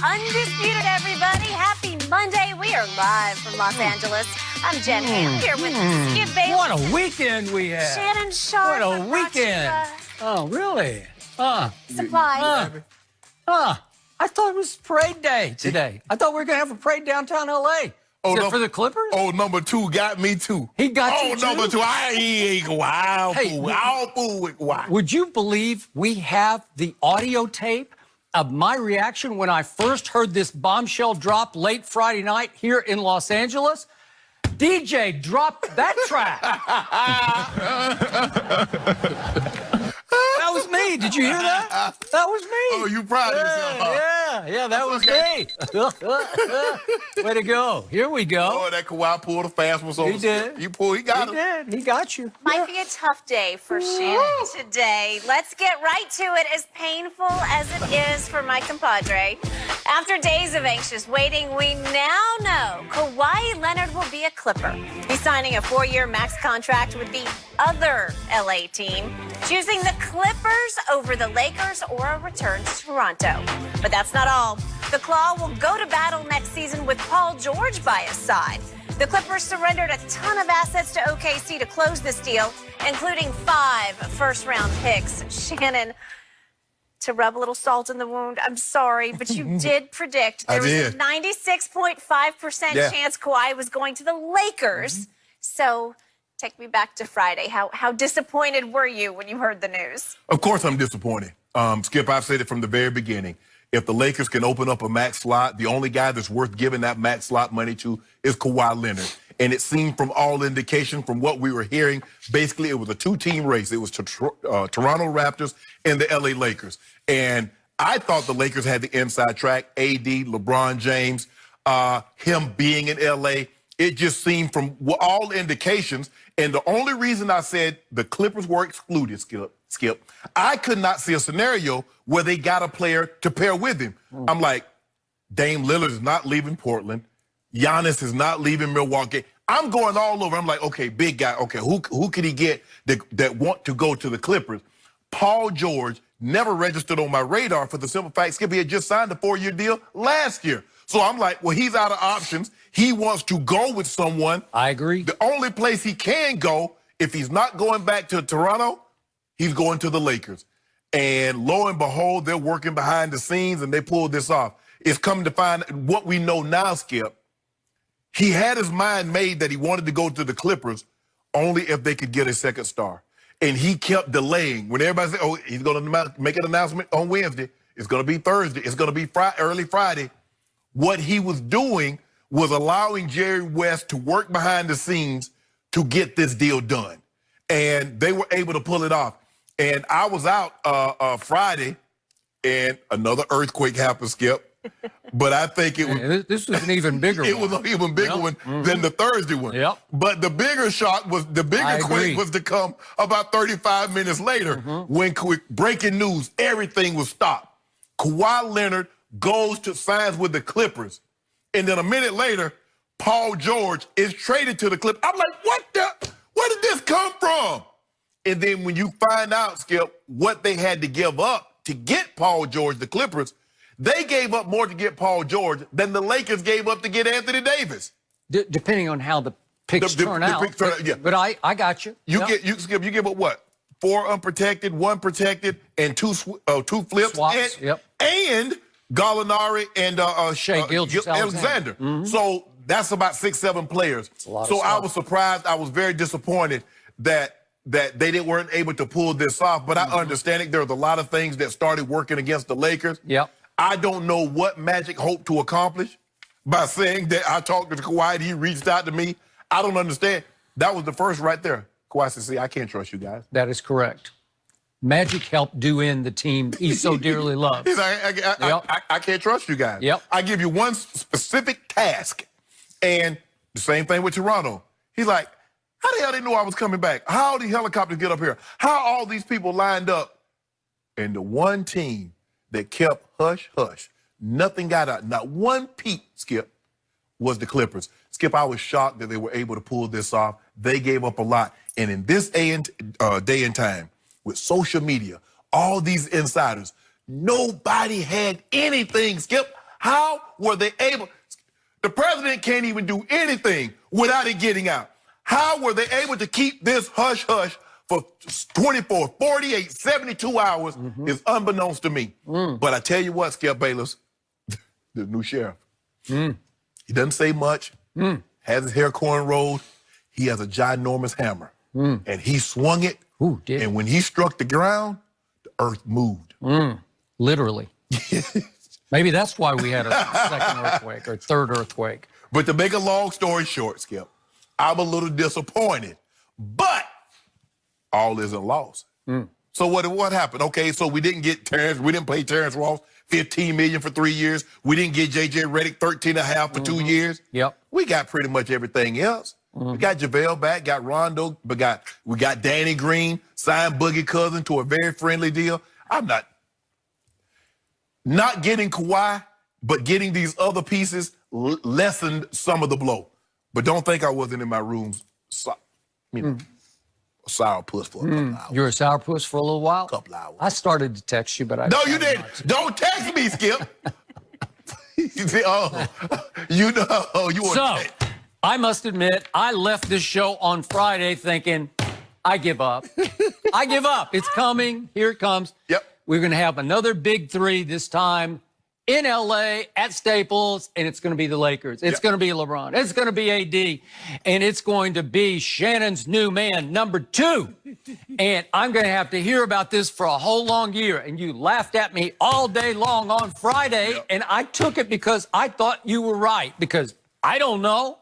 Undisputed, everybody. Happy Monday. We are live from Los Angeles. I'm Jen. I'm here with Skip Bailey. What a weekend we had. Shannon Sharp. What a weekend. Oh, really? Supplies. I thought it was parade day today. I thought we were going to have a parade downtown L.A. Oh, Is it for the Clippers? Oh, number two got me too. He got you too? Number two. He ain't wild. Hey, fool with Kawhi. Would you believe we have the audio tape of my reaction when I first heard this bombshell drop late Friday night here in Los Angeles? DJ dropped that track. That was me. Did you hear that? That was me. Oh, you proud of yourself, huh? Yeah, that was me. Way to go. Here we go. Oh, that Kawhi pulled a fast one. So He did. He got him. He did. He got you. Might be a tough day for Shannon today. Let's get right to it, as painful as it is for my compadre. After days of anxious waiting, we now know Kawhi Leonard will be a Clipper. He's signing a 4-year max contract with the other LA team, choosing the Clippers over the Lakers or a return to Toronto. But that's not all. The Claw will go to battle next season with Paul George by his side. The Clippers surrendered a ton of assets to OKC to close this deal, including 5 first-round picks. Shannon, to rub a little salt in the wound, I'm sorry, but you did predict there was a 96.5% chance Kawhi was going to the Lakers. So take me back to Friday. How disappointed were you when you heard the news? Of course I'm disappointed. Skip, I've said it from the very beginning. If the Lakers can open up a max slot, the only guy that's worth giving that max slot money to is Kawhi Leonard. And it seemed from all indication, from what we were hearing, basically it was a 2-team race. It was Toronto Raptors and the LA Lakers. And I thought the Lakers had the inside track, AD, LeBron James, him being in LA. It just seemed from all indications. And the only reason I said the Clippers were excluded, Skip, I could not see a scenario where they got a player to pair with him. I'm like, Dame Lillard is not leaving Portland. Giannis is not leaving Milwaukee. I'm going all over. I'm like, okay, big guy. Okay, who could he get that want to go to the Clippers? Paul George never registered on my radar for the simple fact, Skip, he had just signed a 4-year deal last year. So I'm like, well, he's out of options. He wants to go with someone. I agree. The only place he can go, if he's not going back to Toronto, he's going to the Lakers. And lo and behold, they're working behind the scenes and they pulled this off. It's come to find what we know now, Skip. He had his mind made that he wanted to go to the Clippers only if they could get a second star. And he kept delaying. When everybody said, oh, he's going to make an announcement on Wednesday, it's going to be Thursday, it's going to be early Friday. What he was doing was allowing Jerry West to work behind the scenes to get this deal done. And they were able to pull it off. And I was out Friday, and another earthquake happened, Skip. But I think it was... This was an even bigger one. It was an even bigger one than the Thursday one. Yep. But the bigger shock was, the bigger quake was to come about 35 minutes later when breaking news, everything was stopped. Kawhi Leonard goes to signs with the Clippers. And then a minute later, Paul George is traded to the Clippers. I'm like, where did this come from? And then when you find out, Skip, what they had to give up to get Paul George, the Clippers, they gave up more to get Paul George than the Lakers gave up to get Anthony Davis. Depending on how the picks turn out. Picks turn out, yeah. But I got you. Skip, you give up what? 4 unprotected, 1 protected, and 2 flips. Swaps, and Gallinari and Shai Gilgeous-Alexander. So that's about 6, 7 players. So I was surprised. I was very disappointed that they weren't able to pull this off. But I understand it. There's a lot of things that started working against the Lakers. Yep. I don't know what Magic hoped to accomplish by saying that I talked to Kawhi and he reached out to me. I don't understand. That was the first right there. Kawhi said, see, I can't trust you guys. That is correct. Magic helped do in the team he so dearly loves. He's like, I can't trust you guys. Yep. I give you one specific task. And the same thing with Toronto. He's like, how the hell they knew I was coming back? How the helicopters get up here? How all these people lined up? And the one team that kept hush, nothing got out, not one peep, Skip, was the Clippers. Skip, I was shocked that they were able to pull this off. They gave up a lot. And in this day and time, with social media, all these insiders, nobody had anything, Skip. How were they able? The president can't even do anything without it getting out. How were they able to keep this hush-hush for 24, 48, 72 hours is unbeknownst to me. But I tell you what, Skip Bayless, the new sheriff, he doesn't say much, has his hair cornrowed, he has a ginormous hammer. And he swung it, and when he struck the ground, the earth moved. Literally. Maybe that's why we had a second earthquake or third earthquake. But to make a long story short, Skip, I'm a little disappointed, but all isn't lost. So what happened? Okay, so we didn't get Terrence, we didn't pay Terrence Ross $15 million for 3 years. We didn't get J.J. Redick $13.5 for 2 years. Yep. We got pretty much everything else. We got JaVale back, got Rondo, but we got Danny Green, signed Boogie Cousins to a very friendly deal. I'm not getting Kawhi, but getting these other pieces lessened some of the blow. But don't think I wasn't in my room, a sourpuss for a couple hours. You were a sourpuss for a little while? Couple hours. I started to text you, but I... No, you didn't. Don't text me, Skip. You say, oh, you know, you want So, I must admit, I left this show on Friday thinking, I give up. I give up. It's coming. Here it comes. Yep. We're going to have another big three this time in L.A. at Staples, and it's going to be the Lakers. It's going to be LeBron. It's going to be AD, and it's going to be Shannon's new man, number 2. And I'm going to have to hear about this for a whole long year. And you laughed at me all day long on Friday, and I took it because I thought you were right, because I don't know.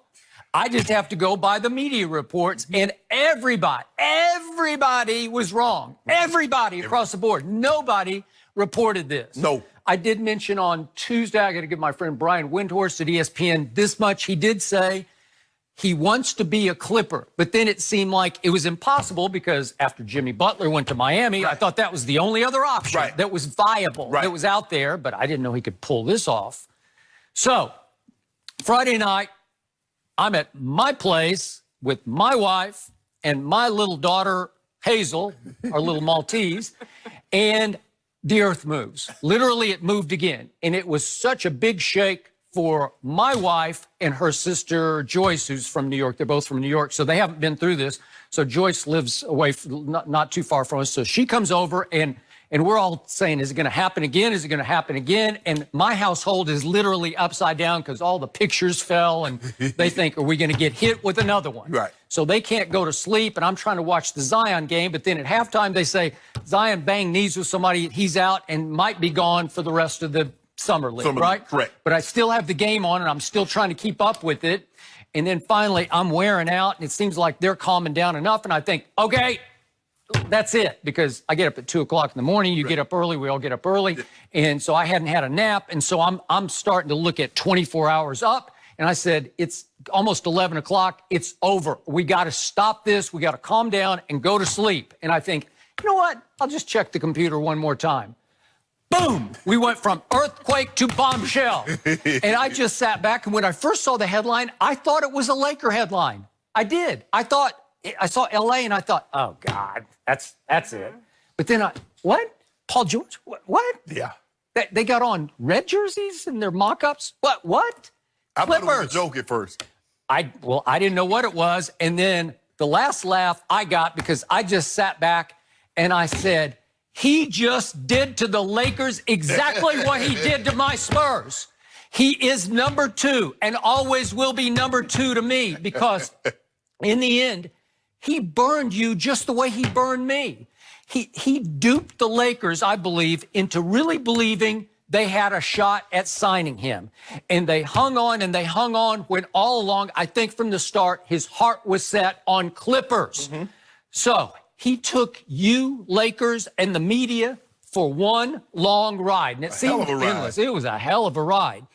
I just have to go by the media reports, and everybody was wrong. Everybody across the board. Nobody reported this. No. I did mention on Tuesday, I got to give my friend Brian Windhorst at ESPN this much. He did say he wants to be a Clipper, but then it seemed like it was impossible because after Jimmy Butler went to Miami, I thought that was the only other option that was viable, that was out there, but I didn't know he could pull this off. So, Friday night, I'm at my place with my wife and my little daughter, Hazel, our little Maltese, and the earth moves. Literally, it moved again. And it was such a big shake for my wife and her sister, Joyce, who's from New York. They're both from New York, so they haven't been through this. So Joyce lives away, not too far from us. So she comes over, and we're all saying, is it going to happen again? Is it going to happen again? And my household is literally upside down because all the pictures fell, and they think, are we going to get hit with another one? Right. So they can't go to sleep, and I'm trying to watch the Zion game, but then at halftime they say, Zion banged knees with somebody, he's out and might be gone for the rest of the summer league, right? Correct. But I still have the game on, and I'm still trying to keep up with it. And then finally, I'm wearing out, and it seems like they're calming down enough, and I think, okay, that's it, because I get up at 2 o'clock in the morning. You get up early. We all get up early. And so I hadn't had a nap. And so I'm starting to look at 24 hours up. And I said, it's almost 11 o'clock. It's over. We got to stop this. We got to calm down and go to sleep. And I think, you know what? I'll just check the computer one more time. Boom! We went from earthquake to bombshell. And I just sat back. And when I first saw the headline, I thought it was a Laker headline. I did. I saw L.A. and I thought, oh, God, that's it. But then what? Paul George? What? Yeah. They got on red jerseys in their mock-ups? What? I thought it was a Clippers. joke at first. I didn't know what it was. And then the last laugh I got, because I just sat back and I said, he just did to the Lakers exactly what he did to my Spurs. He is number 2 and always will be number 2 to me, because in the end, he burned you just the way he burned me. He duped the Lakers, I believe, into really believing they had a shot at signing him. And they hung on when all along, I think from the start, his heart was set on Clippers. So he took you, Lakers, and the media for one long ride. And it seemed endless. It was a hell of a ride.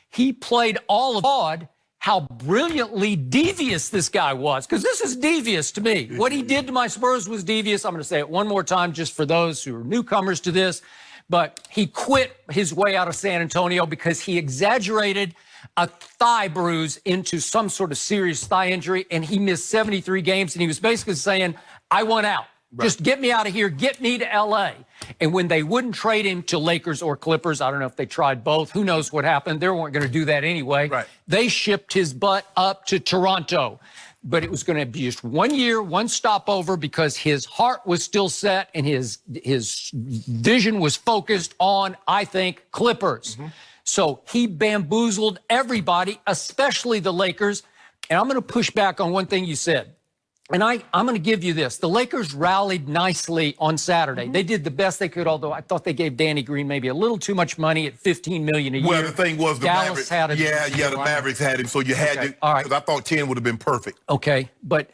He played all of odd how brilliantly devious this guy was, because this is devious to me. What he did to my Spurs was devious. I'm going to say it one more time just for those who are newcomers to this. But he quit his way out of San Antonio because he exaggerated a thigh bruise into some sort of serious thigh injury, and he missed 73 games, and he was basically saying, I want out. Just get me out of here. Get me to L.A. And when they wouldn't trade him to Lakers or Clippers, I don't know if they tried both. Who knows what happened? They weren't going to do that anyway. Right. They shipped his butt up to Toronto. But it was going to be just 1 year, one stopover, because his heart was still set and his vision was focused on, I think, Clippers. So he bamboozled everybody, especially the Lakers. And I'm going to push back on one thing you said. And I'm going to give you this. The Lakers rallied nicely on Saturday. They did the best they could, although I thought they gave Danny Green maybe a little too much money at $15 million a year. Well, the thing was the Dallas Mavericks had it. the Mavericks had him, so you had to. All right. Because I thought 10 would have been perfect. Okay, but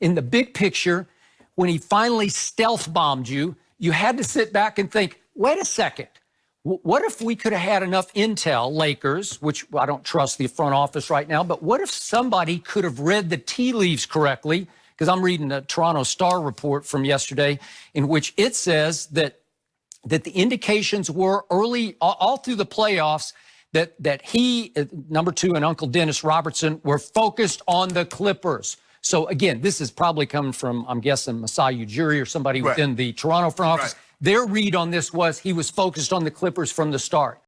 in the big picture, when he finally stealth bombed you, you had to sit back and think, wait a second. What if we could have had enough intel, Lakers, which I don't trust the front office right now, but what if somebody could have read the tea leaves correctly? Because I'm reading the Toronto Star report from yesterday, in which it says that the indications were early, all through the playoffs, that he, number two, and Uncle Dennis Robertson were focused on the Clippers. So again, this is probably coming from, I'm guessing, Masai Ujiri or somebody within the Toronto front office. Their read on this was he was focused on the Clippers from the start.